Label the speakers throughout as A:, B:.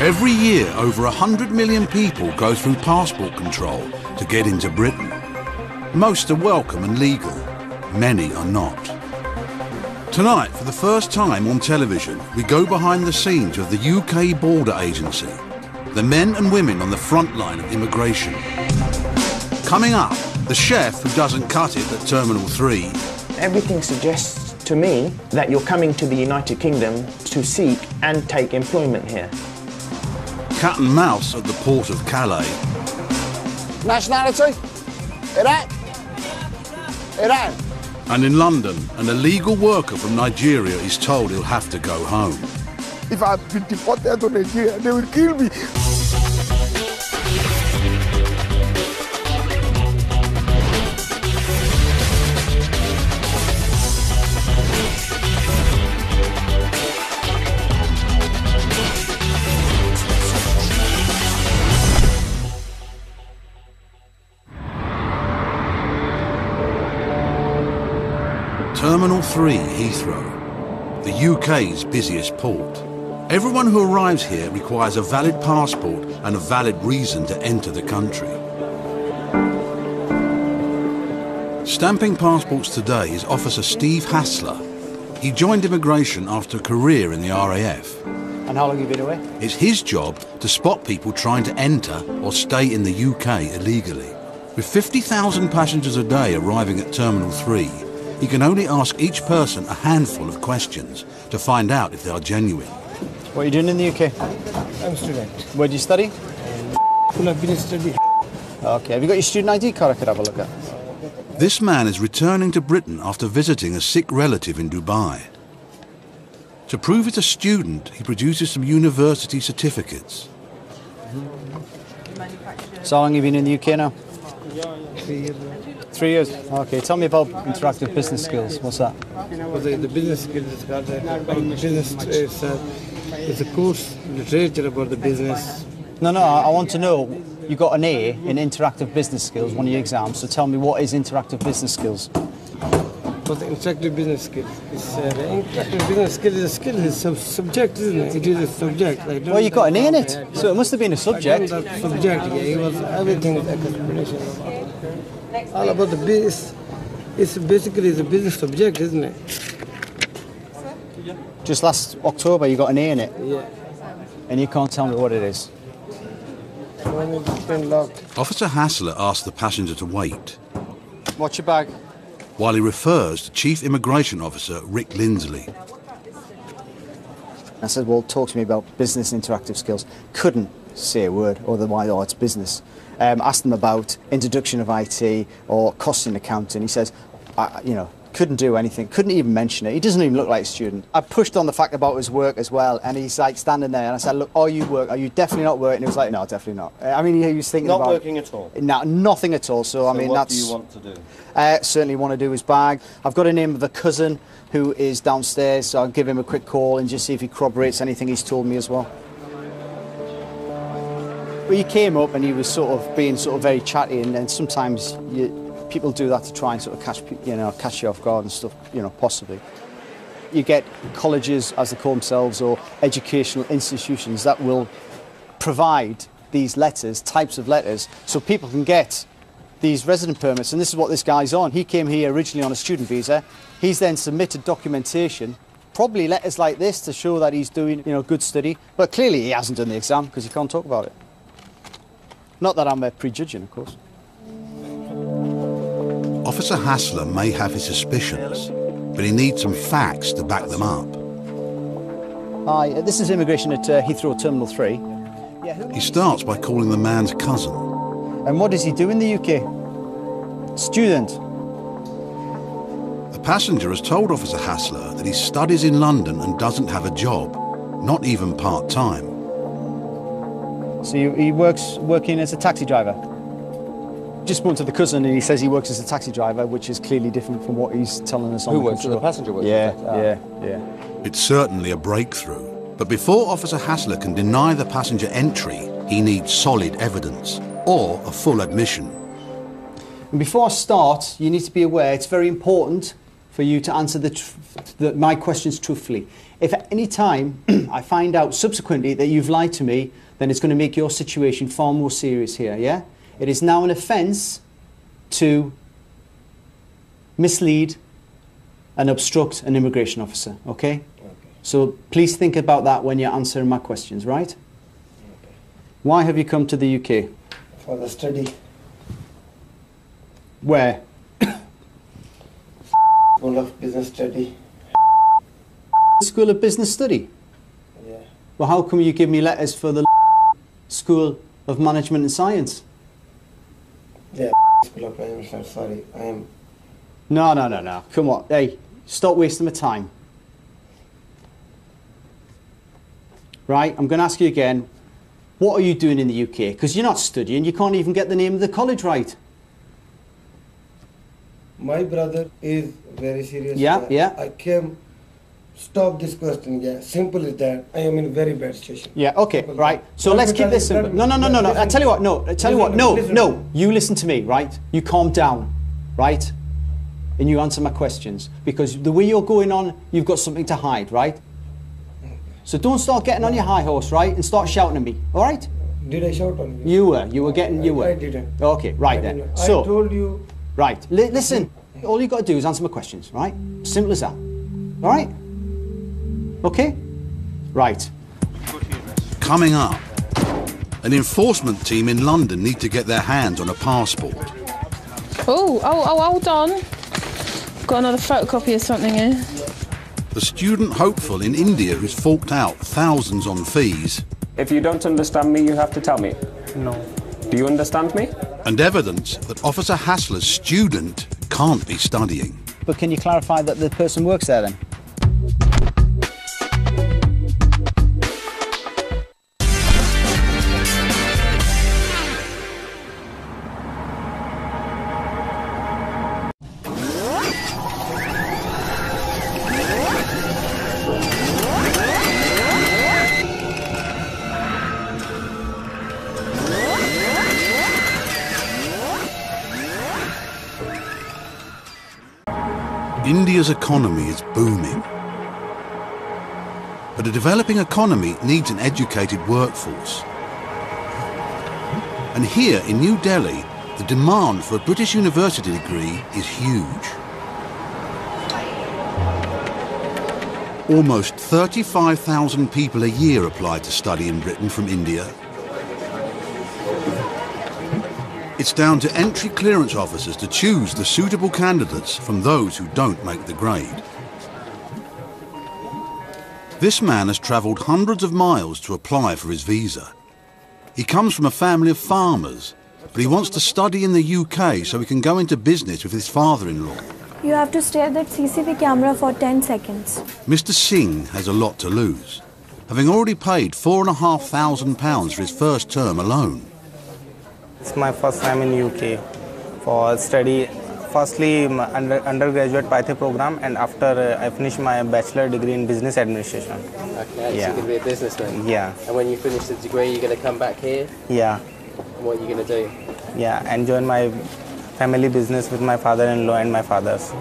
A: Every year, over 100 million people go through passport control to get into Britain. Most are welcome and legal, many are not. Tonight, for the first time on television, we go behind the scenes of the UK Border Agency, the men and women on the front line of immigration. Coming up, the chef who doesn't cut it at Terminal 3.
B: Everything suggests to me that you're coming to the United Kingdom to seek and take employment here.
A: Cat and mouse at the port of Calais.
C: Nationality? Iran? Iran?
A: And in London, an illegal worker from Nigeria is told he'll have to go home.
C: If I've been deported to Nigeria, they will kill me.
A: Terminal 3, Heathrow, the UK's busiest port. Everyone who arrives here requires a valid passport and a valid reason to enter the country. Stamping passports today is Officer Steve Hassler. He joined immigration after a career in the RAF.
D: And how long have you been away?
A: It's his job to spot people trying to enter or stay in the UK illegally. With 50,000 passengers a day arriving at Terminal 3, he can only ask each person a handful of questions to find out if they are genuine.
D: What are you doing in the UK?
E: I'm a student.
D: Where do you study?
E: Full of business study.
D: Okay, have you got your student ID card I could have a look at?
A: This man is returning to Britain after visiting a sick relative in Dubai. To prove he's a student, he produces some university certificates.
D: So how long have you been in the UK now?
E: 3 years.
D: 3 years. Okay, tell me about interactive business skills. What's that?
E: The business skills is called business. It's a course, literature about the business.
D: No, I want to know. You got an A in interactive business skills, one of your exams. So tell me, what is interactive business skills?
E: For the interactive business skills, the interactive business skill is a skill. It's a subject, isn't it? It is a subject.
D: Well, you got an A in it, so it must have been a subject.
E: That subject, yeah, it was everything like explanation. All about the business. It's basically the business subject, isn't it?
D: Just last October, you got an A in it.
E: Yeah.
D: And you can't tell me what it is.
A: Officer Hassler asks the passenger to wait,
D: What's your bag?
A: while he refers to Chief Immigration Officer Rick Lindsley.
D: I said, well, talk to me about business interactive skills. Couldn't say a word otherwise, oh, it's business. Asked him about introduction of IT or costing accounting. He says, couldn't do anything, couldn't even mention it. He doesn't even look like a student. I pushed on the fact about his work as well, and he's like standing there, and I said, look, are you definitely not working? He was like, no, definitely not. I mean, he was thinking
F: not
D: about...
F: Not working at all?
D: No, nothing at all. So I mean,
F: what
D: that's...
F: do you want to do?
D: Certainly want to do his bag. I've got a name of a cousin who is downstairs, so I'll give him a quick call and just see if he corroborates anything he's told me as well. But he came up and he was being very chatty, and sometimes people do that to try and sort of catch you off guard and stuff, possibly. You get colleges, as they call themselves, or educational institutions that will provide these letters, types of letters, so people can get these resident permits, and this is what this guy's on. He came here originally on a student visa. He's then submitted documentation, probably letters like this to show that he's doing, good study, but clearly he hasn't done the exam because he can't talk about it. Not that I'm prejudging, of course.
A: Officer Hassler may have his suspicions, but he needs some facts to back them up.
D: Hi, this is immigration at Heathrow Terminal 3.
A: He starts by calling the man's cousin.
D: And what does he do in the UK? Student.
A: The passenger has told Officer Hassler that he studies in London and doesn't have a job, not even part-time.
D: So he working as a taxi driver? Just spoke to the cousin and he says he works as a taxi driver, which is clearly different from what he's telling us on the
F: Who works as a passenger works?
D: Yeah.
A: It's certainly a breakthrough. But before Officer Hassler can deny the passenger entry, he needs solid evidence or a full admission.
D: And before I start, you need to be aware it's very important for you to answer my questions truthfully. If at any time I find out subsequently that you've lied to me, then it's going to make your situation far more serious here, yeah? It is now an offence to mislead and obstruct an immigration officer, okay? So please think about that when you're answering my questions, right?
E: Okay.
D: Why have you come to the UK?
E: For the study.
D: Where?
E: School of Business Study.
D: School of Business Study?
E: Yeah.
D: Well, how come you give me letters for the School of Management and Science?
E: Yeah, School of Management, sorry, I am...
D: No. Come on. Hey, stop wasting my time. Right, I'm going to ask you again, what are you doing in the UK? Because you're not studying, you can't even get the name of the college right.
E: My brother is very serious.
D: Yeah.
E: I came... Stop this question, yeah. Simple as that. I am in very bad situation.
D: Yeah, okay,
E: Simple
D: right. So let's keep this simple. No. I tell you what, no. You listen to me, right? You calm down, right? And you answer my questions. Because the way you're going on, you've got something to hide, right? So don't start getting on your high horse, right? And start shouting at me, all right?
E: Did I shout on you?
D: You were.
E: I didn't.
D: Okay, right then.
E: I
D: So,
E: told you...
D: right, listen. All you got to do is answer my questions, right? Simple as that. All right? Okay? Right.
A: Coming up, an enforcement team in London need to get their hands on a passport.
F: Oh, hold on. Got another photocopy of something here.
A: The student hopeful in India who's forked out thousands on fees.
G: If you don't understand me, you have to tell me.
E: No.
G: Do you understand me?
A: And evidence that Officer Hassler's student can't be studying.
D: But can you clarify that the person works there then?
A: India's economy is booming. But a developing economy needs an educated workforce. And here in New Delhi, the demand for a British university degree is huge. Almost 35,000 people a year apply to study in Britain from India. It's down to entry clearance officers to choose the suitable candidates from those who don't make the grade. This man has travelled hundreds of miles to apply for his visa. He comes from a family of farmers, but he wants to study in the UK so he can go into business with his father-in-law.
H: You have to stare at that CCTV camera for 10 seconds.
A: Mr. Singh has a lot to lose, having already paid £4,500 for his first term alone.
I: It's my first time in UK for study. Firstly, my undergraduate Python program, and after I finished my bachelor degree in business administration.
J: Okay,
I: yeah.
J: So you're going to be a businessman?
I: Yeah.
J: And when you finish the degree, you're going to come back here?
I: Yeah.
J: And what are you going to do?
I: Yeah, and join my family business with my father-in-law and my fathers.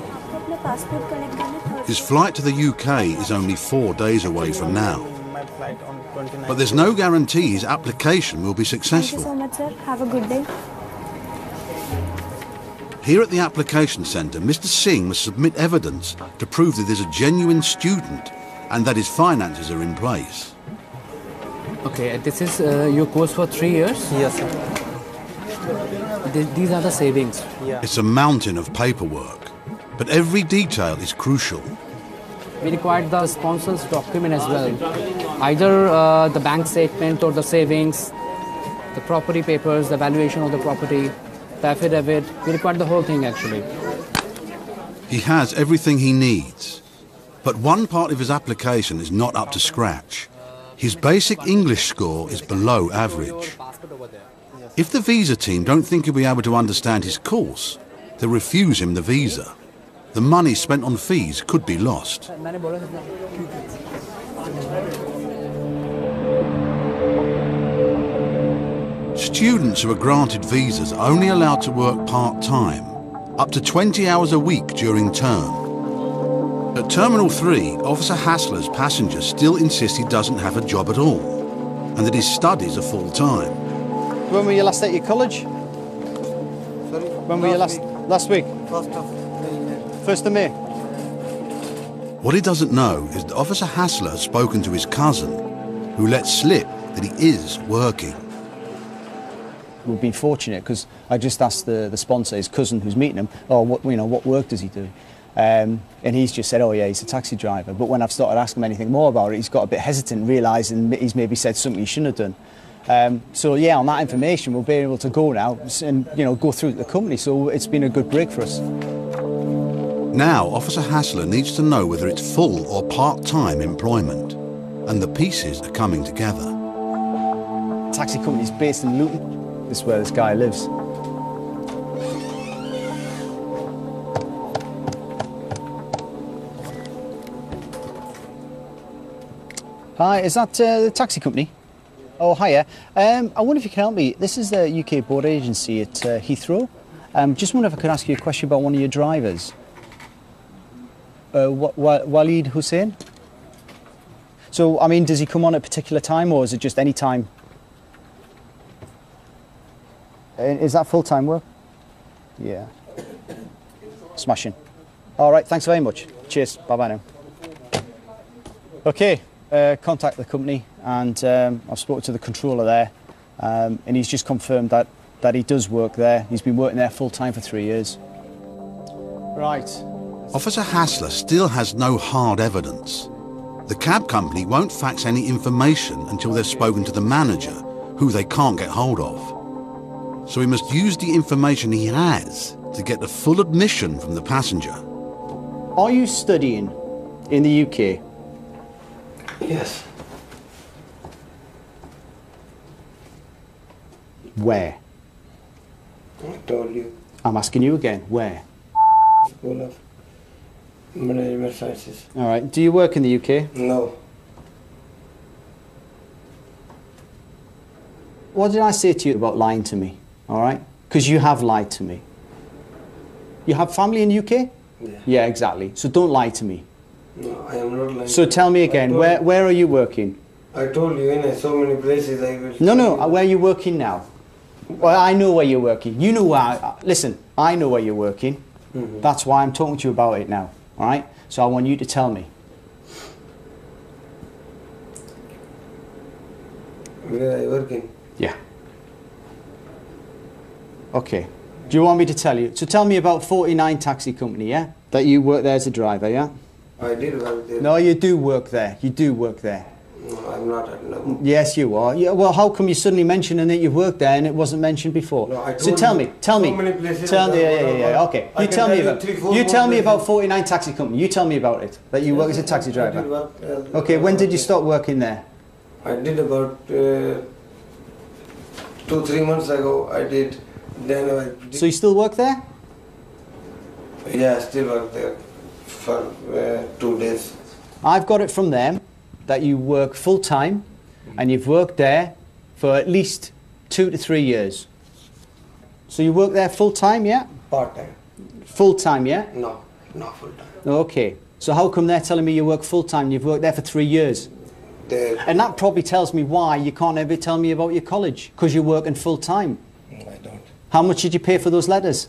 A: His flight to the UK is only 4 days away from now.
I: My flight on 29th.
A: But there's no guarantee his application will be successful.
H: Thank you so much, sir. Have a good day.
A: Here at the application centre, Mr. Singh must submit evidence to prove that he's a genuine student and that his finances are in place.
K: Okay, this is your course for 3 years?
I: Yes, sir.
K: These are the savings.
I: Yeah.
A: It's a mountain of paperwork, but every detail is crucial.
K: We required the sponsor's document as well. Either the bank statement or the savings, the property papers, the valuation of the property, the affidavit. We required the whole thing actually.
A: He has everything he needs, but one part of his application is not up to scratch. His basic English score is below average. If the visa team don't think he'll be able to understand his course, they'll refuse him the visa. The money spent on fees could be lost. Students who are granted visas are only allowed to work part-time, up to 20 hours a week during term. At Terminal 3, Officer Hassler's passenger still insists he doesn't have a job at all, and that his studies are full-time.
D: When were you last at your college?
E: Sorry?
D: When were you last week?
E: 1st of May.
D: 1st of May?
A: What he doesn't know is that Officer Hassler has spoken to his cousin, who let slip that he is working.
D: We've been fortunate because I just asked the sponsor, his cousin who's meeting him, oh, what work does he do? And he's just said, oh yeah, he's a taxi driver. But when I've started asking him anything more about it, he's got a bit hesitant, realising he's maybe said something he shouldn't have done. So yeah, on that information, we'll be able to go now and go through the company. So it's been a good break for us.
A: Now, Officer Hassler needs to know whether it's full or part-time employment, and the pieces are coming together.
D: The taxi company's based in Luton. This is where this guy lives. Hi, is that the taxi company? Oh, hiya. I wonder if you can help me. This is the UK Board Agency at Heathrow. Just wonder if I could ask you a question about one of your drivers. Waleed Hussain? So, I mean, does he come on at a particular time or is it just any time? Is that full-time work? Yeah. Smashing. All right, thanks very much. Cheers. Bye-bye now. Okay, contact the company and I've spoken to the controller there and he's just confirmed that he does work there. He's been working there full-time for 3 years. Right.
A: Officer Hassler still has no hard evidence. The cab company won't fax any information until they've spoken to the manager, who they can't get hold of. So he must use the information he has to get a full admission from the passenger.
D: Are you studying in the UK?
E: Yes.
D: Where?
E: I told you.
D: I'm asking you again, where?
E: School of Management Sciences.
D: All right, do you work in the UK?
E: No.
D: What did I say to you about lying to me? All right? Because you have lied to me. You have family in the UK?
E: Yeah.
D: Yeah, exactly. So don't lie to me.
E: No, I am not lying.
D: So tell me again, where are you working?
E: I told you in so many places I will...
D: No, where are you working now? Well, I know where you're working. You know where... Listen, I know where you're working.
E: Mm-hmm.
D: That's why I'm talking to you about it now. All right? So I want you to tell me.
E: Where are you working?
D: Yeah. Okay. Do you want me to tell you? So tell me about 49 Taxi Company, yeah? That you work there as a driver, yeah?
E: I did work there.
D: No, you do work there. You do work there.
E: No, I'm not at level.
D: Yes, you are. Yeah, well, how come you're suddenly mentioning that you've worked there and it wasn't mentioned before?
E: No, I
D: so
E: told
D: tell
E: you
D: me, tell me.
E: so many places
D: tell me,
E: I've
D: yeah,
E: done
D: okay.
E: I
D: You
E: can
D: tell me
E: tell you
D: about,
E: 3-4
D: you tell me
E: places.
D: about 49 Taxi Company. You tell me about it, that you work as a taxi
E: I did
D: driver.
E: work,
D: Okay, when did you start working there?
E: I did about 2-3 months ago. I did. Then I did.
D: So you still work there?
E: Yeah, I still work there for 2 days.
D: I've got it from them that you work full-time and you've worked there for at least 2 to 3 years. So you work there full-time, yeah?
E: Part-time.
D: Full-time, yeah?
E: No, not full-time.
D: Okay. So how come they're telling me you work full-time and you've worked there for 3 years? And that probably tells me why you can't ever tell me about your college, because you're working full-time.
E: No, I don't.
D: How much did you pay for those letters?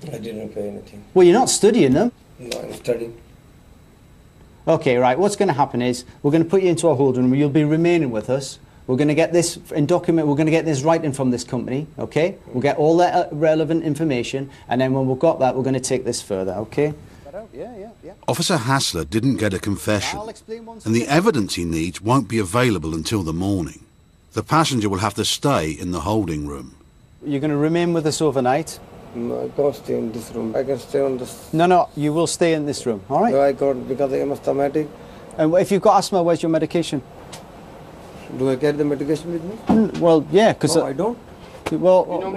E: I didn't pay anything.
D: Well, you're not studying them.
E: No, I'm studying.
D: Okay, right, what's going to happen is we're going to put you into a holding room. You'll be remaining with us. We're going to get this in document. We're going to get this writing from this company, okay? We'll get all that relevant information, and then when we've got that, we're going to take this further, okay? Yeah.
A: Officer Hassler didn't get a confession, and the evidence he needs won't be available until the morning. The passenger will have to stay in the holding room.
D: You're going to remain with us overnight?
E: No, I can't stay in this room. I can stay on this.
D: No, you will stay in this room, all right?
E: No, I can't because I am asthmatic.
D: And if you've got asthma, where's your medication?
E: Do I carry the medication with me?
D: Well, yeah, because...
E: No, I don't.
D: Well,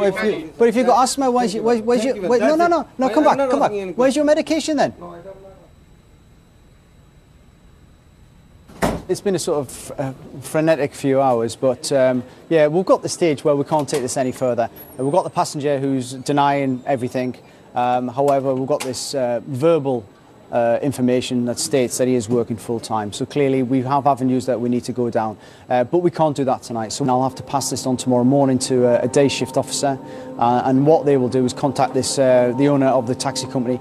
D: if you've got asthma, where's your... No, come back. Where's your medication then?
E: No, I don't know.
D: It's been a sort of frenetic few hours, but yeah, we've got the stage where we can't take this any further. We've got the passenger who's denying everything. However, we've got this verbal information that states that he is working full-time. So clearly we have avenues that we need to go down, but we can't do that tonight. So I'll have to pass this on tomorrow morning to a day shift officer, and what they will do is contact the owner of the taxi company,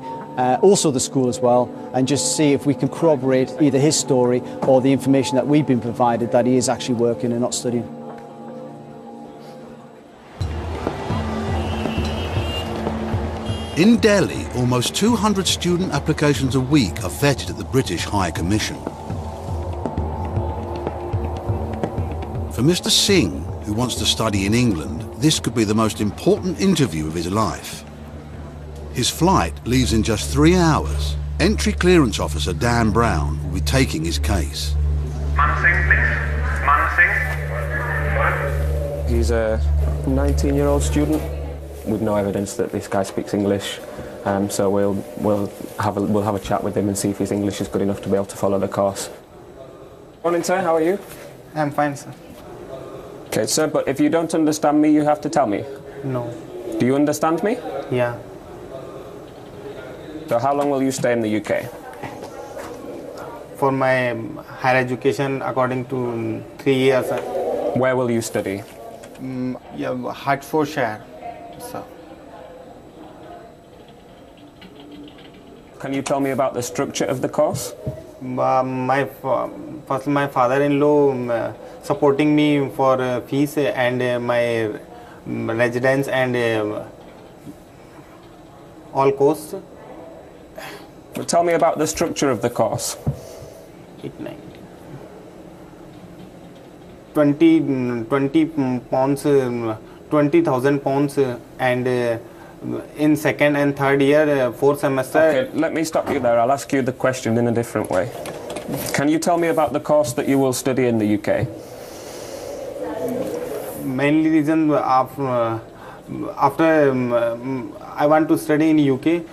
D: also the school as well, and just see if we can corroborate either his story or the information that we've been provided that he is actually working and not studying.
A: In Delhi, almost 200 student applications a week are vetted at the British High Commission. For Mr. Singh, who wants to study in England, this could be the most important interview of his life. His flight leaves in just 3 hours. Entry clearance officer Dan Brown will be taking his case.
L: Man Singh, please. Man Singh.
G: He's a 19-year-old student with no evidence that this guy speaks English, so we'll have a chat with him and see if his English is good enough to be able to follow the course. Morning, sir. How are you?
I: I'm fine, sir.
G: Okay, sir. But if you don't understand me, you have to tell me.
I: No.
G: Do you understand me?
I: Yeah.
G: So how long will you stay in the UK?
I: For my higher education, according to 3 years.
G: Where will you study?
I: Yeah, Hertfordshire. So.
G: Can you tell me about the structure of the course?
I: My father-in-law supporting me for fees and my residence and all costs.
G: Well, tell me about the structure of the course.
I: 20 pounds, 20,000 pounds, and in second and third year, 4 semester.
G: Okay, let me stop you there. I'll ask you the question in a different way. Can you tell me about the course that you will study in the UK?
I: Mainly reason after I want to study in UK,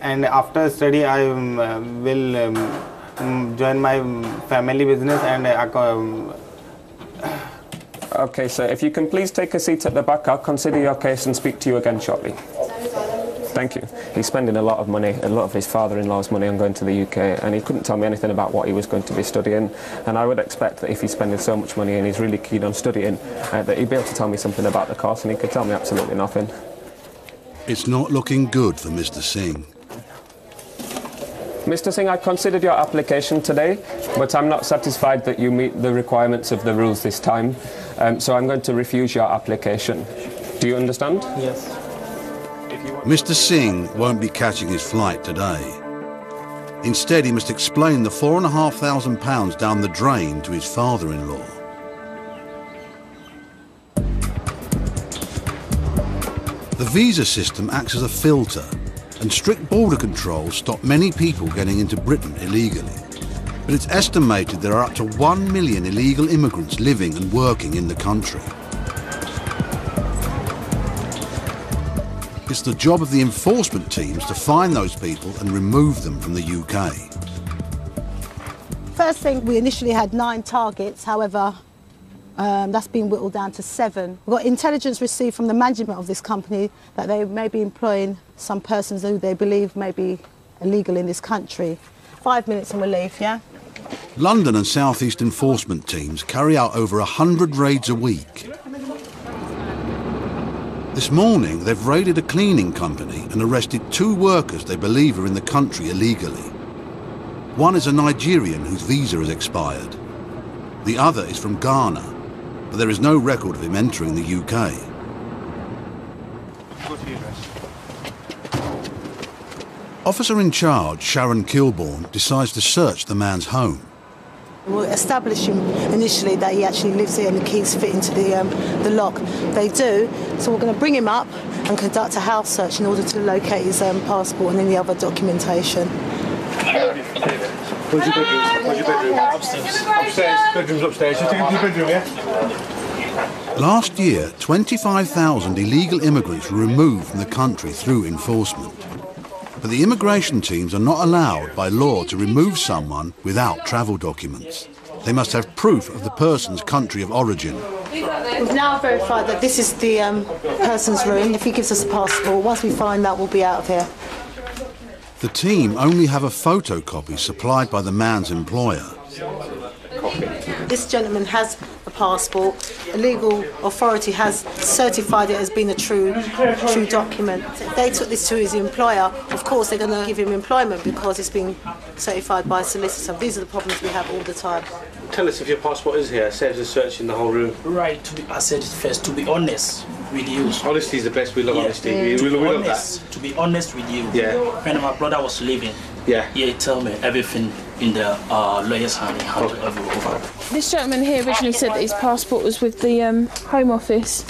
I: and after study I will join my family business and
G: Okay, so if you can please take a seat at the back, I'll consider your case and speak to you again shortly. Thank you. He's spending a lot of money, a lot of his father-in-law's money on going to the UK, and he couldn't tell me anything about what he was going to be studying. And I would expect that if he's spending so much money and he's really keen on studying, that he'd be able to tell me something about the course, and he could tell me absolutely nothing.
A: It's not looking good for Mr. Singh.
G: Mr. Singh, I considered your application today, but I'm not satisfied that you meet the requirements of the rules this time, so I'm going to refuse your application. Do you understand?
I: Yes.
A: Mr. Singh won't be catching his flight today. Instead, he must explain the £4,500 down the drain to his father-in-law. The visa system acts as a filter, and strict border controls stop many people getting into Britain illegally. But it's estimated there are up to 1 million illegal immigrants living and working in the country. It's the job of the enforcement teams to find those people and remove them from the UK.
M: First thing, we initially had 9 targets, however, that's been whittled down to 7. We've got intelligence received from the management of this company that they may be employing some persons who they believe may be illegal in this country. 5 minutes and we'll leave, yeah?
A: London and South East enforcement teams carry out over 100 raids a week. This morning, they've raided a cleaning company and arrested 2 workers they believe are in the country illegally. One is a Nigerian whose visa has expired. The other is from Ghana, but there is no record of him entering the UK. Officer in charge, Sharon Kilbourne, decides to search the man's home.
M: We'll establish him initially that he actually lives here and the keys fit into the lock. They do, so we're going to bring him up and conduct a house search in order to locate his passport and any other documentation.
C: Where's your bedroom? Upstairs. Upstairs. Bedroom's upstairs. Just take him to your bedroom, yeah?
A: Last year, 25,000 illegal immigrants were removed from the country through enforcement. But the immigration teams are not allowed by law to remove someone without travel documents. They must have proof of the person's country of origin.
M: We've now verified that this is the person's room. If he gives us a passport, once we find that, we'll be out of here.
A: The team only have a photocopy supplied by the man's employer.
M: This gentleman has a passport. A legal authority has certified it as being a true document. If they took this to his employer, of course they're going to give him employment because it's been certified by a solicitor. These are the problems we have all the time.
C: Tell us if your passport is here. Saves us searching the whole room.
N: Right. I said first, to be honest with you.
C: Honesty is the best. We love honesty. We love that.
N: To be honest with you.
C: Yeah.
N: When my brother was leaving, he told me everything in the lawyer's hand. Over.
F: This gentleman here originally said that his passport was with the Home Office.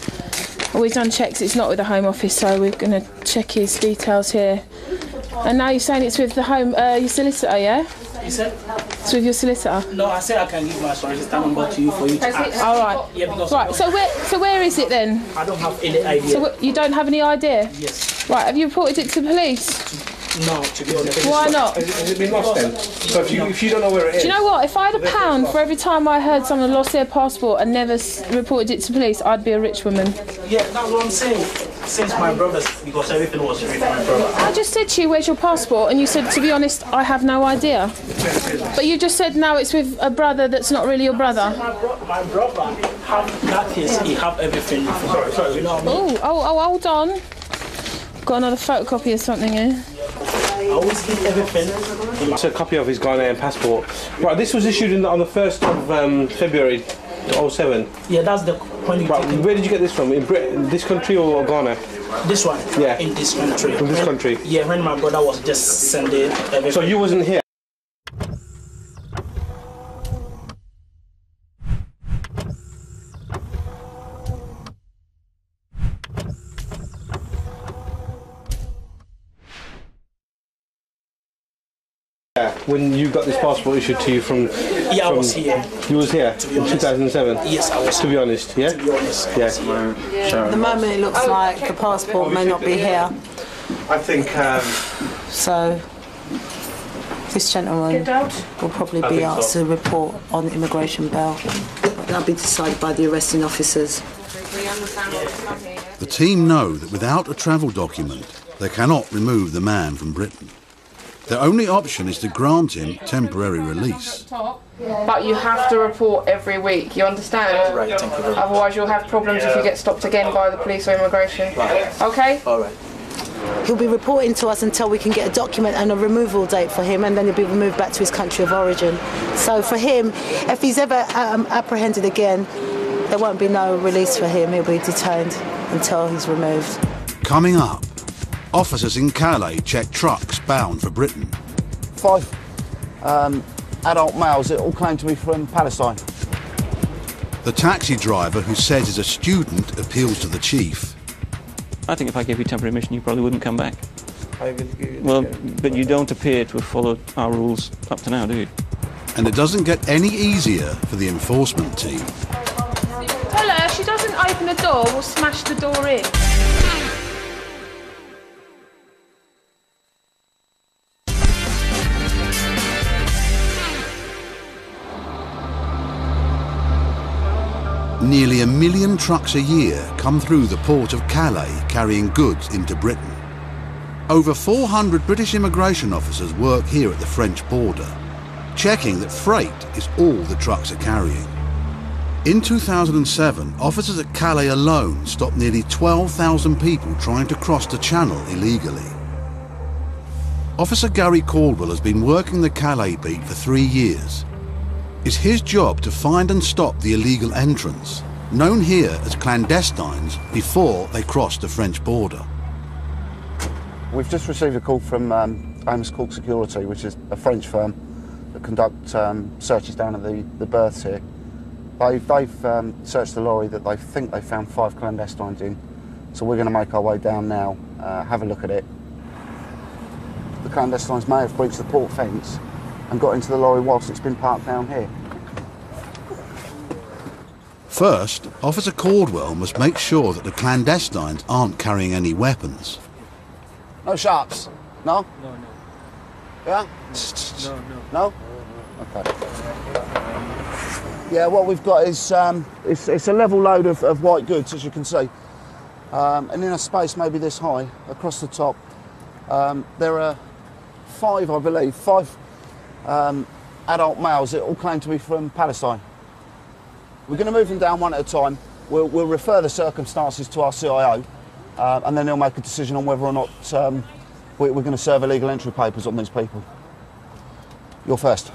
F: Well, we've done checks, it's not with the Home Office, so we're going to check his details here. And now you're saying it's with the your solicitor, yeah?
N: You said?
F: It's with your solicitor?
N: No, I said I can give my solicitor number to you for you to ask.
F: All right.
N: Yeah, because
F: right, so where is it then?
N: I don't have any idea.
F: So you don't have any idea?
N: Yes.
F: Right, have you reported it to the police?
N: No, to be honest.
F: Why not?
C: Has it been lost then? So if you don't know where it is...
F: Do you know what? If I had £1 for every time I heard someone lost their passport and never reported it to police, I'd be a rich woman.
N: Yeah, that's what I'm saying. Since my brother's, because everything was with my brother.
F: I just said to you, where's your passport? And you said, to be honest, I have no idea. But you just said now it's with a brother that's not really your brother.
N: My brother have that case, he have everything. Sorry, you know what I mean?
F: Oh, hold on. Got another photocopy or something here.
N: I always keep everything.
C: It's a copy of his Ghanaian passport. Right, this was issued on the 1st of February 2007.
N: Yeah, that's the point.
C: Right, where did you get this from? In Britain, this country or Ghana?
N: This one?
C: Yeah.
N: In this country.
C: From this country?
N: Yeah, when my brother was just sending everything.
C: So you wasn't here? When you got this passport issued to you from...
N: Yeah, I was here.
C: You was here in 2007?
N: Yes, I was.
C: To be honest, yeah?
N: To be honest.
C: Yeah.
M: At the moment it looks like the passport may not be here.
C: I think...
M: So this gentleman will probably be asked to report on immigration bail. That'll be decided by the arresting officers.
A: The team know that without a travel document, they cannot remove the man from Britain. Their only option is to grant him temporary release.
F: But you have to report every week, you understand?
N: Right, thank you very much.
F: Otherwise you'll have problems if you get stopped again by the police or immigration.
N: Right.
F: Okay?
N: All right.
M: He'll be reporting to us until we can get a document and a removal date for him, and then he'll be removed back to his country of origin. So for him, if he's ever apprehended again, there won't be no release for him. He'll be detained until he's removed.
A: Coming up, officers in Calais check trucks bound for Britain.
D: 5 adult males that all claim to be from Palestine.
A: The taxi driver who says he's a student appeals to the chief.
O: I think if I gave you temporary admission, you probably wouldn't come back.
E: I will give you.
O: Well, but you don't appear to have followed our rules up to now, do you?
A: And it doesn't get any easier for the enforcement team.
F: Tell her if she doesn't open the door, we'll smash the door in.
A: Nearly 1 million trucks a year come through the port of Calais carrying goods into Britain. Over 400 British immigration officers work here at the French border, checking that freight is all the trucks are carrying. In 2007, officers at Calais alone stopped nearly 12,000 people trying to cross the channel illegally. Officer Gary Caldwell has been working the Calais beat for 3 years. It's his job to find and stop the illegal entrants, known here as clandestines, before they cross the French border.
D: We've just received a call from Amos Court Security, which is a French firm that conduct searches down at the berths here. They've searched the lorry that they think they found 5 clandestines in, so we're going to make our way down now, have a look at it. The clandestines may have breached the port fence and got into the lorry whilst it's been parked down here.
A: First, Officer Caldwell must make sure that the clandestines aren't carrying any weapons.
D: No sharps? No?
E: No, no.
D: Yeah?
E: No, no.
D: No? Okay. Yeah, what we've got is it's a level load of white goods, as you can see. And in a space maybe this high, across the top, there are 5, I believe, 5 adult males that all claim to be from Palestine. We're going to move them down one at a time. We'll refer the circumstances to our CIO, and then they'll make a decision on whether or not we're going to serve illegal entry papers on these people. You're first.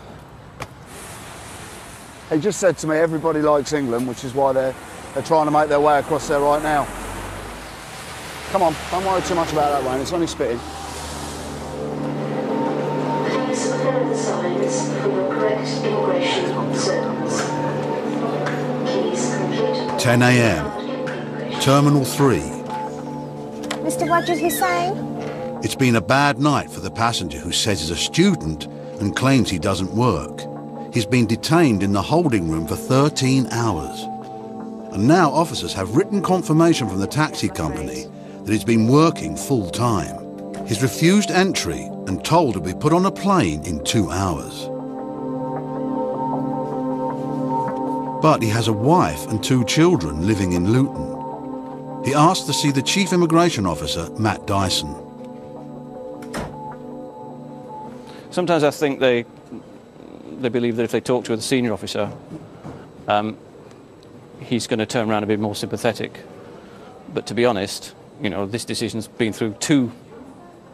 D: He just said to me, everybody likes England, which is why they're trying to make their way across there right now. Come on, don't worry too much about that, Wayne. It's only spitting.
P: Please follow the signs for your correct immigration circles. Please complete.
A: 10 a.m. Terminal 3.
H: Mr. Wajid Hussain?
A: It's been a bad night for the passenger who says he's a student and claims he doesn't work. He's been detained in the holding room for 13 hours. And now officers have written confirmation from the taxi company that he's been working full-time. He's refused entry and told to be put on a plane in 2 hours. But he has a wife and 2 children living in Luton. He asked to see the Chief Immigration Officer, Matt Dyson.
O: Sometimes I think they believe that if they talk to a senior officer, he's going to turn around and be more sympathetic. But to be honest, you know, this decision's been through 2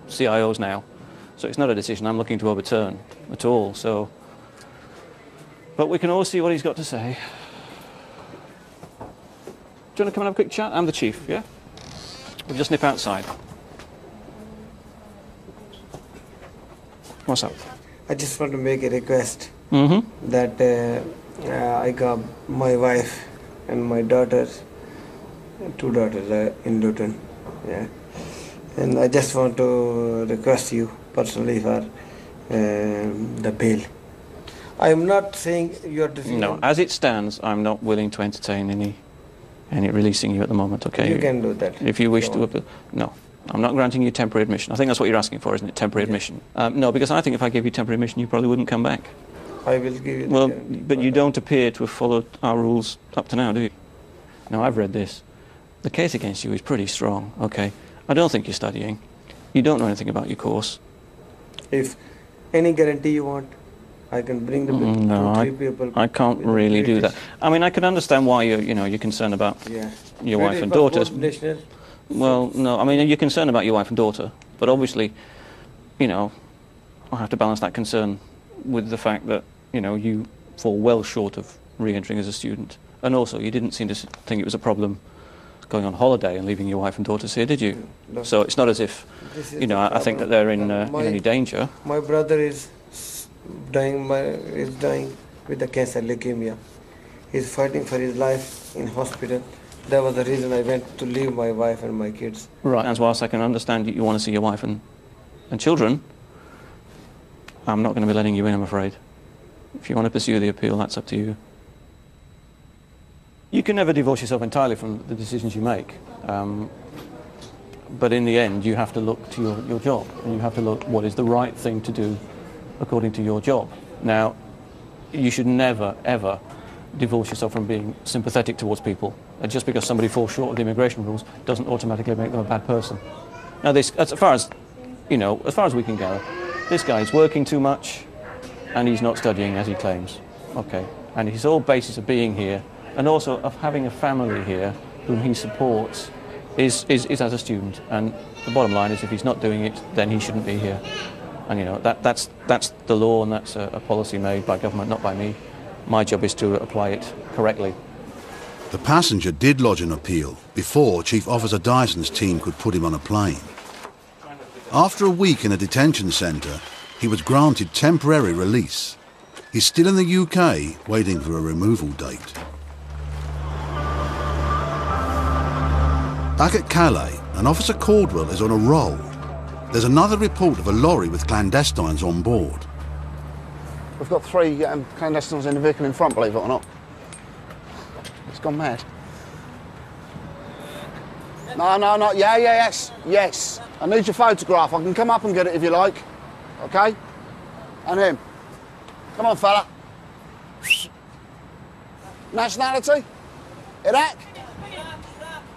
O: CIOs now, so it's not a decision I'm looking to overturn at all. So, but we can all see what he's got to say. Do you want to come and have a quick chat? I'm the chief, yeah? We'll just nip outside. What's up?
E: I just want to make a request
O: Mm-hmm.
E: that I got my wife and my daughters, 2 daughters in Luton, yeah. And I just want to request you personally for the bail. I'm not saying your decision.
O: No, as it stands, I'm not willing to entertain any releasing you at the moment, okay?
E: You can do that.
O: If you wish to... No, I'm not granting you temporary admission. I think that's what you're asking for, isn't it? Temporary admission. No, because I think if I gave you temporary admission, you probably wouldn't come back.
E: I will give you...
O: Well, but you don't appear to have followed our rules up to now, do you? Now, I've read this. The case against you is pretty strong, okay? I don't think you're studying. You don't know anything about your course.
E: If any guarantee you want, I can bring the
O: no,
E: 2, 3 people.
O: I can't really do that. I mean, I can understand why you're concerned about your wife and daughters. Well, no, I mean, you're concerned about your wife and daughter, but obviously, you know, I have to balance that concern with the fact that, you know, you fall well short of re-entering as a student. And also, you didn't seem to think it was a problem going on holiday and leaving your wife and daughters here, did you?
E: No.
O: So it's not as if, you know, I think that they're in any danger.
E: My brother is dying with the cancer, leukemia. He's fighting for his life in hospital. That was the reason I went to leave my wife and my kids.
O: Right, as whilst I can understand you want to see your wife and children, I'm not going to be letting you in, I'm afraid. If you want to pursue the appeal, that's up to you. You can never divorce yourself entirely from the decisions you make. But in the end, you have to look to your job, and you have to look what is the right thing to do according to your job. Now, you should never, ever divorce yourself from being sympathetic towards people. And just because somebody falls short of the immigration rules doesn't automatically make them a bad person. Now, this, as far as, you know, as far as we can go, this guy is working too much, and he's not studying as he claims. Okay, and his whole basis of being here, and also of having a family here whom he supports, is as a student. And the bottom line is, if he's not doing it, then he shouldn't be here. And you know, that's the law, and that's a policy made by government, not by me. My job is to apply it correctly.
A: The passenger did lodge an appeal before Chief Officer Dyson's team could put him on a plane. After a week in a detention centre, he was granted temporary release. He's still in the UK, waiting for a removal date. Back at Calais, an Officer Caldwell is on a roll. There's another report of a lorry with clandestines on board.
D: We've got 3 clandestines in the vehicle in front, believe it or not. It's gone mad. No, yes. I need your photograph. I can come up and get it if you like. Okay? And him. Come on, fella. Nationality? Iraq?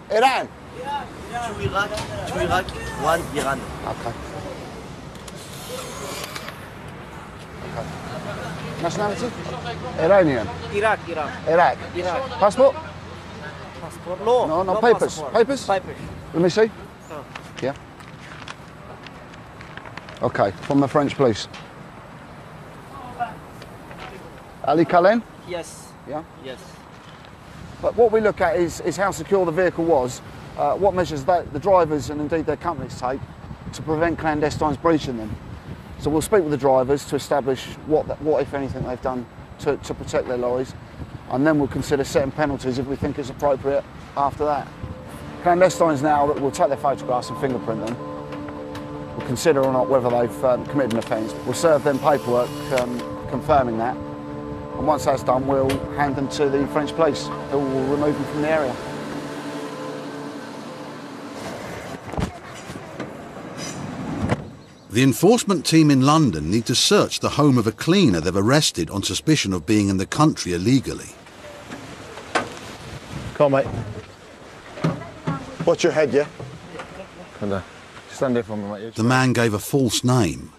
D: Iran?
Q: 2 Iraq, 1 Iran.
D: Okay.
Q: Nationality? Iranian.
R: Iraq.
Q: Iraq. Passport?
R: Passport? No.
Q: No,
R: no
Q: papers.
R: passport.
Q: Papers?
R: Papers.
Q: Let me see.
R: Oh.
Q: Yeah. Okay, from the French police. Ali Kalen?
R: Yes.
Q: Yeah?
R: Yes.
Q: But what we look at is how secure the vehicle was, what measures the drivers and indeed their companies take to prevent clandestines breaching them. So we'll speak with the drivers to establish what if anything, they've done to protect their lorries, and then we'll consider setting penalties if we think it's appropriate after that. Clandestines now, that we'll take their photographs and fingerprint them. We'll consider or not whether they've committed an offence. We'll serve them paperwork confirming that. And once that's done, we'll hand them to the French police, who will remove them from the area.
A: The enforcement team in London need to search the home of a cleaner they've arrested on suspicion of being in the country illegally.
S: Come on, mate. Watch your head, yeah? Stand there for me, mate.
A: The man gave a false name.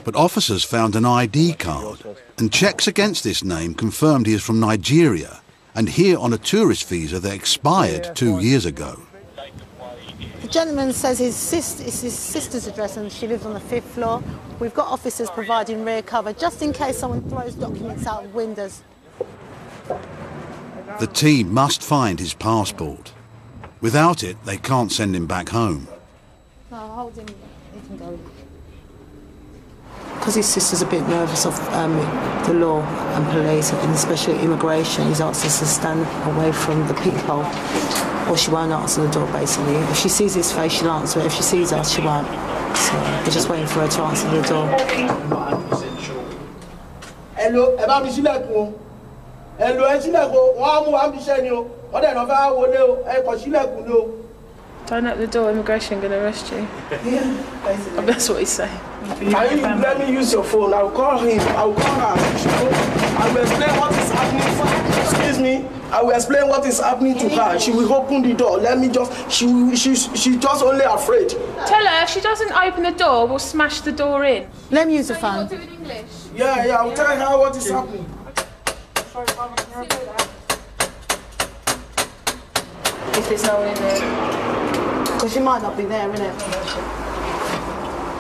A: But officers found an ID card, and checks against this name confirmed he is from Nigeria and here on a tourist visa that expired 2 years ago.
M: The gentleman says it's his sister's address and she lives on the 5th floor. We've got officers providing rear cover just in case someone throws documents out of windows.
A: The team must find his passport. Without it, they can't send him back home.
M: No, hold him. He can go. Because his sister's a bit nervous of the law and police, and especially immigration, he's asked us to stand away from the peephole, or she won't answer the door, basically. If she sees his face, she'll answer it. If she sees us, she won't. So we're just waiting for her to answer the door.
T: Hello, ẹ bá mi ṣílẹ̀kùn. Hello, ẹ ṣílẹ̀kùn. Wọ́n á mú wa ń bíṣẹ́ ni o. Wọ́n dẹ̀ náà fẹ́ wọlé o. Ẹ kàn ṣílẹ̀kùn ni o.
F: Don't open the door, immigration going to arrest you.
T: Yeah, basically.
F: That's what he's saying.
T: Can you let me use your phone? I'll call him. I'll call her. I will explain what is happening. Excuse me. I will explain what is happening to her. She will open the door. Let me just. She's just only afraid.
F: Tell her if she doesn't open the door, we'll smash the door in.
M: Let me use the phone.
F: Do it in English.
T: Yeah. I'll tell her what is happening.
F: If there's no one in there.
M: Because she might not be there, innit?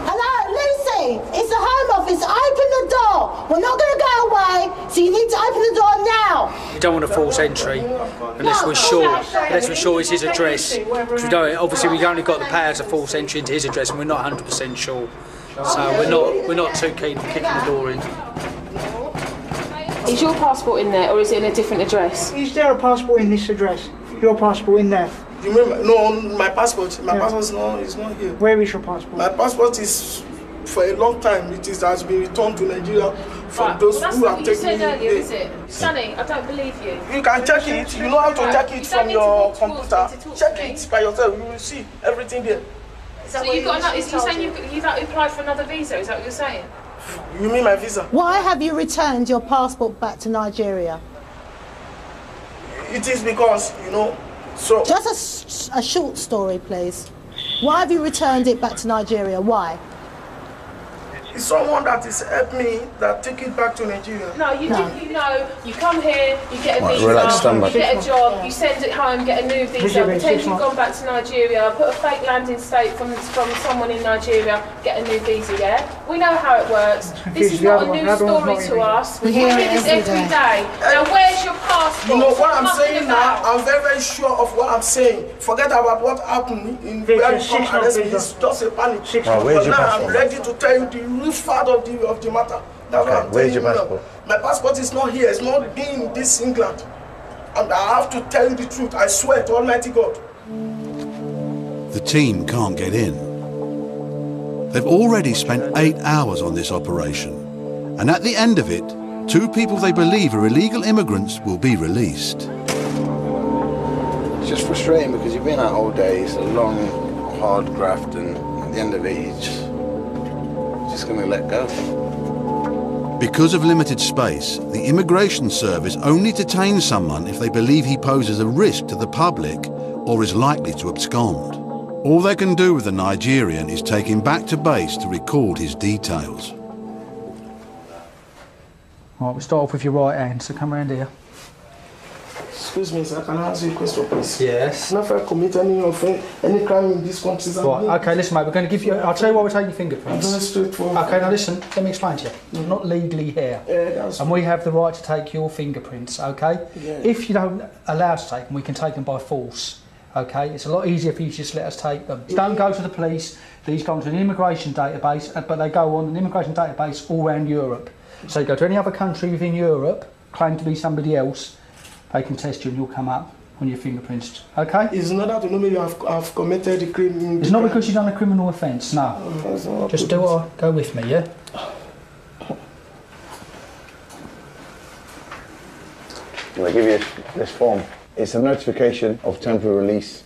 M: Hello, Lucy! It's the Home Office. Open the door! We're not going to go away, so you need to open the door now!
U: We don't want a false entry unless we're sure it's his address. Because we don't, obviously we've only got the power to force entry into his address and we're not 100% sure. So we're not too keen for kicking the door in.
F: Is your passport in there or is it in a different address?
R: Is there a passport in this address? Your passport in there?
T: You mean no? My passport. My passport is not here.
R: Where is your passport?
T: My passport is for a long time. It has been returned to Nigeria from those who have taken it.
F: That's what you said earlier, is it? Sonny, I don't believe you.
T: You can check it. You know how to check it from your computer. Check it by yourself. You will see everything there.
F: So you've got another, is you saying you've applied for another visa? Is that what you're saying?
T: You mean my visa?
M: Why have you returned your passport back to Nigeria?
T: It is because, so...
M: Just a short story, please. Why have you returned it back to Nigeria? Why?
T: It's someone that has helped me that take it back to Nigeria.
F: No, you come here, you get a visa, you get a job, you send it home, get a new visa, pretend you've gone back to Nigeria, put a fake landing state from someone in Nigeria, get a new visa, yeah? We know how it works. This is not a new story to us. We hear this every day. Now where's your passport?
T: You know what I'm saying now? I'm very, very sure of what I'm saying. Forget about what happened in where you come arrest me. It's just a panic. But now I'm ready to tell you the real fact of the matter. That's what I'm
S: where's your
T: telling you
S: passport?
T: now. My passport is not here. It's not being in this England. And I have to tell you the truth. I swear to Almighty God.
A: The team can't get in. They've already spent 8 hours on this operation, and at the end of it, 2 people they believe are illegal immigrants will be released.
V: It's just frustrating because you've been out all day, it's a long, hard graft, and at the end of it, you're just going to let go.
A: Because of limited space, the immigration service only detains someone if they believe he poses a risk to the public or is likely to abscond. All they can do with the Nigerian is take him back to base to record his details.
K: Right, we'll start off with your right hand, so come around here.
T: Excuse me, sir, can I ask you a question, please?
K: Yes.
T: Never commit any offense, any crime in this country.
K: Right, okay, listen, mate, we're going to give you. I'll tell you why we're taking your fingerprints.
T: Very straightforward.
K: Okay, now listen, let me explain to you. You're not legally here. And we have the right to take your fingerprints, okay?
T: Yeah.
K: If you don't allow us to take them, we can take them by force, okay? It's a lot easier for you to just let us take them. Don't go to the police, these go to an immigration database, but they go on an immigration database all around Europe. So you go to any other country within Europe, claim to be somebody else, they can test you and you'll come up on your fingerprints, okay?
T: It's not that to know maybe I've committed a crime.
K: It's not because you've done a criminal offence, no. Just do what I go with me, yeah?
V: I'll give you this form. It's a notification of temporary release,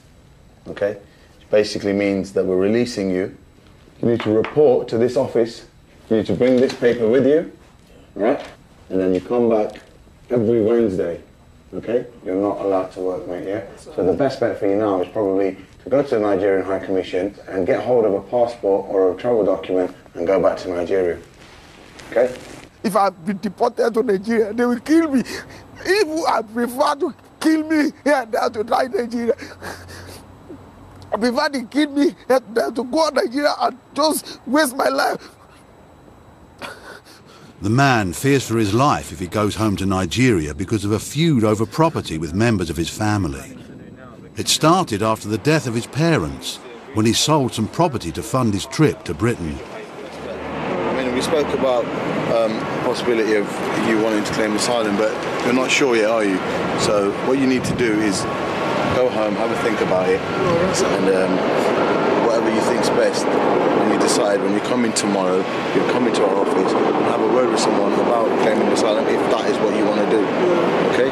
V: okay? Which basically means that we're releasing you. You need to report to this office. You need to bring this paper with you, all right? And then you come back every Wednesday, okay? You're not allowed to work, mate, yeah? So the best bet for you now is probably to go to the Nigerian High Commission and get hold of a passport or a travel document and go back to Nigeria, okay?
B: If I've been deported to Nigeria, they will kill me. If I prefer to kill me here than to die in Nigeria, I prefer to kill me here than to go to Nigeria and just waste my life.
A: The man fears for his life if he goes home to Nigeria because of a feud over property with members of his family. It started after the death of his parents, when he sold some property to fund his trip to Britain.
V: I mean, we spoke about the possibility of you wanting to claim asylum, but you're not sure yet, are you? So what you need to do is go home, have a think about it, and whatever you think's best, when you decide, when you come in tomorrow, you'll come into our office and have a word with someone about claiming asylum, if that is what you want to do, okay?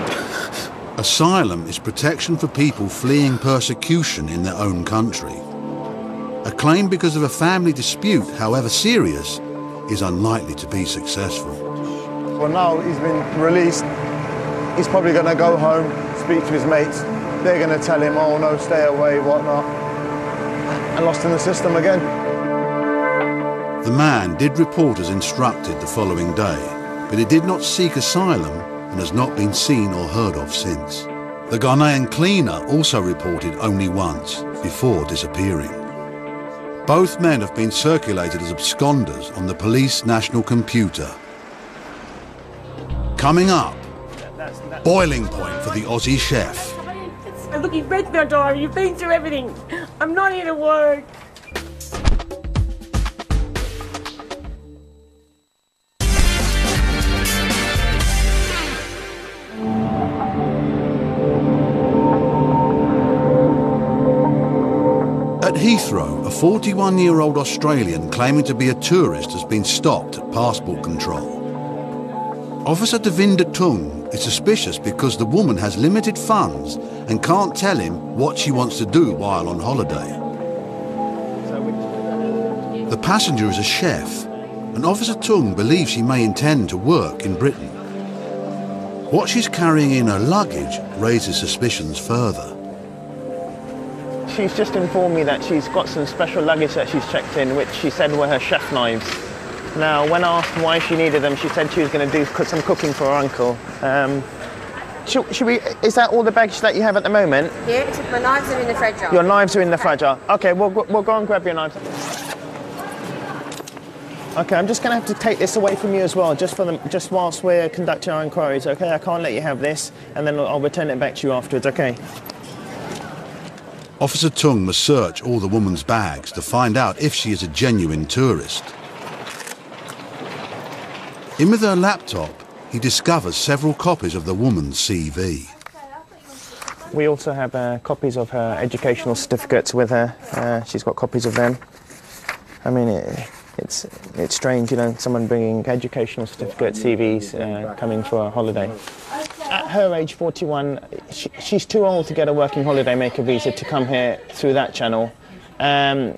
A: Asylum is protection for people fleeing persecution in their own country. A claim because of a family dispute, however serious, is unlikely to be successful.
Q: Well, now he's been released, he's probably going to go home, speak to his mates. They're going to tell him, oh no, stay away, whatnot. And lost in the system again.
A: The man did report as instructed the following day, but he did not seek asylum and has not been seen or heard of since. The Ghanaian cleaner also reported only once, before disappearing. Both men have been circulated as absconders on the police national computer. Coming up, boiling point for the Aussie chef.
J: Look, you've been there, darling. You've been through everything. I'm not here to work.
A: At Heathrow, a 41-year-old Australian claiming to be a tourist has been stopped at passport control. Officer Devinder Tung is suspicious because the woman has limited funds and can't tell him what she wants to do while on holiday. The passenger is a chef, and Officer Tung believes she may intend to work in Britain. What she's carrying in her luggage raises suspicions further.
W: She's just informed me that she's got some special luggage that she's checked in, which she said were her chef knives. Now, when asked why she needed them, she said she was going to do some cooking for her uncle. Is that all the baggage that you have at the moment?
X: Yeah, my knives are in the fridge.
W: Your knives are in the fridge. Okay, we'll go and grab your knives. Okay, I'm just going to have to take this away from you as well, just whilst we're conducting our inquiries, okay? I can't let you have this, and then I'll return it back to you afterwards, okay?
A: Officer Tung must search all the woman's bags to find out if she is a genuine tourist. In with her laptop, he discovers several copies of the woman's CV.
W: We also have copies of her educational certificates with her. She's got copies of them. I mean, it's strange, you know, someone bringing educational certificates, CVs, coming for a holiday. At her age, 41, she's too old to get a working holiday maker visa to come here through that channel. I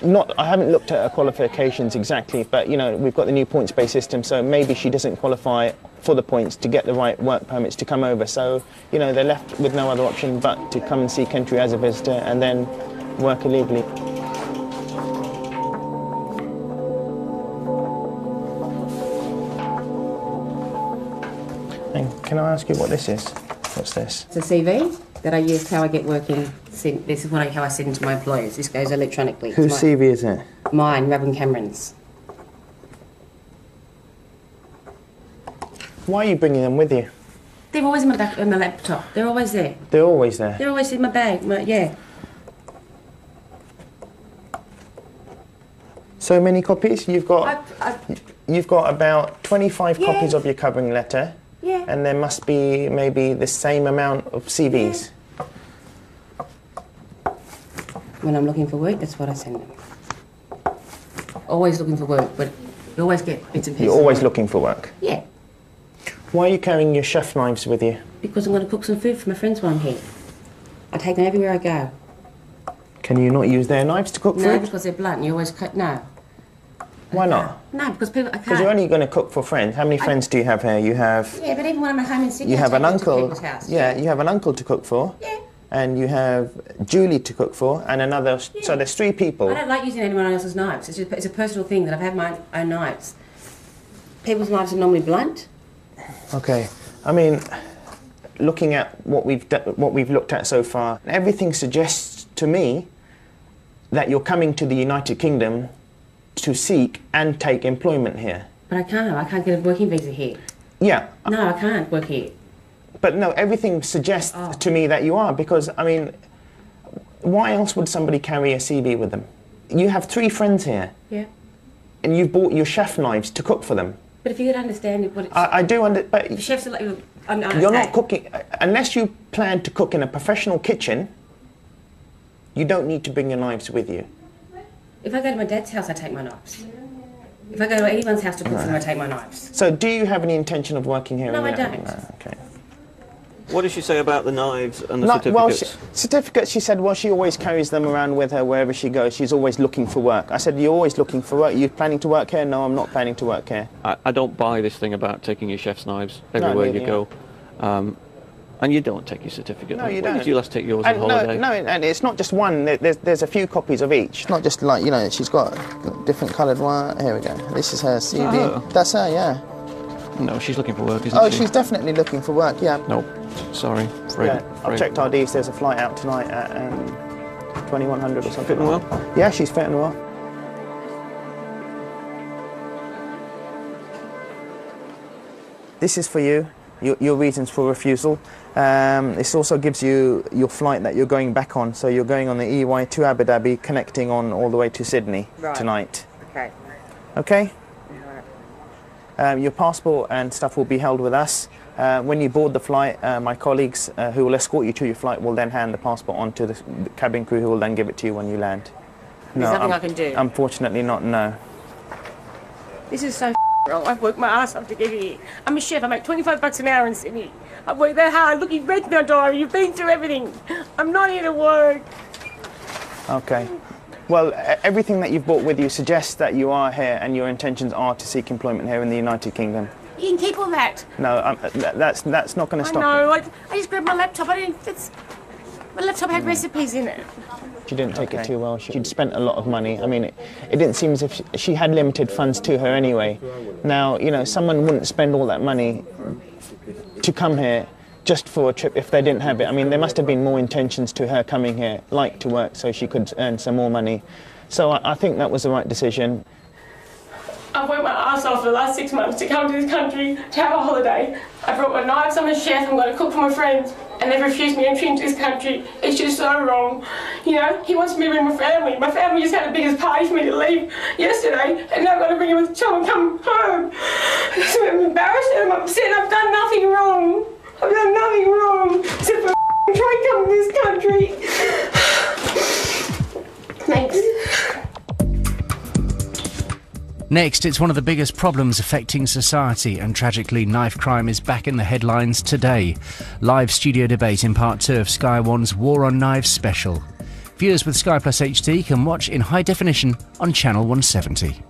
W: haven't looked at her qualifications exactly, but you know, we've got the new points-based system, so maybe she doesn't qualify for the points to get the right work permits to come over. So, you know, they're left with no other option but to come and seek entry as a visitor and then work illegally. Can I ask you what this is? What's this?
C: It's a CV that I use how I get working. This is how I send to my employers. This goes electronically.
W: Whose CV is it?
C: Mine, Robin Cameron's.
W: Why are you bringing them with you?
C: They're always in my back, in my laptop. They're always there.
W: They're always there?
C: They're always in my bag, yeah.
W: So many copies? You've got about 25 copies of your covering letter.
C: Yeah.
W: And there must be maybe the same amount of CVs.
C: When I'm looking for work, that's what I send them. Always looking for work, but you always get bits and pieces.
W: You're always looking for work?
C: Yeah.
W: Why are you carrying your chef knives with you?
C: Because I'm going to cook some food for my friends while I'm here. I take them everywhere I go.
W: Can you not use their knives to cook food?
C: No, because they're blunt. You always cut. No.
W: Why not?
C: No, because people. I can't.
W: Because you're only going to cook for friends. How many friends do you have here? You have.
C: Yeah, but even when I'm at home in Sydney,
W: You have
C: I
W: an
C: take them to
W: uncle.
C: people's house.
W: Yeah, you have an uncle to cook for.
C: Yeah.
W: And you have Julie to cook for, and another.
C: Yeah.
W: So there's 3 people.
C: I don't like using anyone else's knives. It's a personal thing that I've had my own knives. People's knives are normally blunt.
W: Okay. I mean, looking at what we've looked at so far, everything suggests to me that you're coming to the United Kingdom to seek and take employment here.
C: But I can't get a working visa here.
W: Yeah.
C: No, I can't work here.
W: But no, everything suggests to me that you are, because, I mean, why else would somebody carry a CV with them? You have 3 friends here.
C: Yeah.
W: And you've bought your chef knives to cook for them.
C: But if you could understand what it's...
W: I do understand, but...
C: The chefs are like...
W: You're not cooking... Unless you plan to cook in a professional kitchen, you don't need to bring your knives with you.
C: If I go to my dad's house, I take my knives. If I go to anyone's house to cook for them, I take my knives.
W: So do you have any intention of working here?
C: No, I don't.
W: No, okay.
O: What does she say about the knives and the
W: No,
O: certificates?
W: well, certificates, she said, well, she always carries them around with her wherever she goes. She's always looking for work. I said, you're always looking for work. Are you planning to work here? No, I'm not planning to work here.
O: I don't buy this thing about taking your chef's knives everywhere you go. And you don't take your certificate.
W: No, you
O: When
W: don't.
O: did you last take yours on holiday?
W: No, and it's not just one. There's a few copies of each. It's not just like, you know, she's got different coloured one. Here we go. This is her CV.
O: Oh.
W: That's her, yeah.
O: No, she's looking for work, isn't she?
W: Oh, she's definitely looking for work, yeah.
O: Nope. Sorry.
W: I've checked RDs. There's a flight out tonight at 2100 or something.
O: Fitting well?
W: Yeah, she's fitting well. This is for you, your reasons for refusal. This also gives you your flight that you're going back on. So you're going on the EY to Abu Dhabi, connecting on all the way to Sydney tonight.
C: Okay.
W: Okay? Your passport and stuff will be held with us. When you board the flight, my colleagues who will escort you to your flight will then hand the passport on to the cabin crew, who will then give it to you when you land.
C: There's nothing I can do?
W: Unfortunately not, no.
J: This is so wrong. I've worked my ass off to get here. I'm a chef. I make $25 an hour in Sydney. I've worked that hard. Look, you've read my diary. You've been through everything. I'm not here to work.
W: Okay. Well, everything that you've brought with you suggests that you are here and your intentions are to seek employment here in the United Kingdom.
J: You can keep all that.
W: No, that's not going to stop
J: I know.
W: you.
J: I just grabbed my laptop. My laptop had recipes in it.
W: She didn't take it too well. She'd spent a lot of money. I mean, it didn't seem as if she had limited funds to her anyway. Now, you know, someone wouldn't spend all that money to come here just for a trip if they didn't have it. I mean, there must have been more intentions to her coming here, like to work, so she could earn some more money. So I think that was the right decision.
J: I've worked my ass off for the last 6 months to come to this country to have a holiday. I brought my knives, I'm a chef, I'm going to cook for my friends, and they've refused me entry into this country. It's just so wrong. You know, he wants me to bring my family. My family just had the biggest party for me to leave yesterday, and now I'm going to bring him with someone come home. I'm embarrassed and I'm upset. I've done nothing wrong. I've done nothing wrong except for trying to come to this country. Thanks.
G: Next, it's one of the biggest problems affecting society, and tragically, knife crime is back in the headlines today. Live studio debate in part 2 of Sky One's War on Knives special. Viewers with Sky Plus HD can watch in high definition on Channel 170.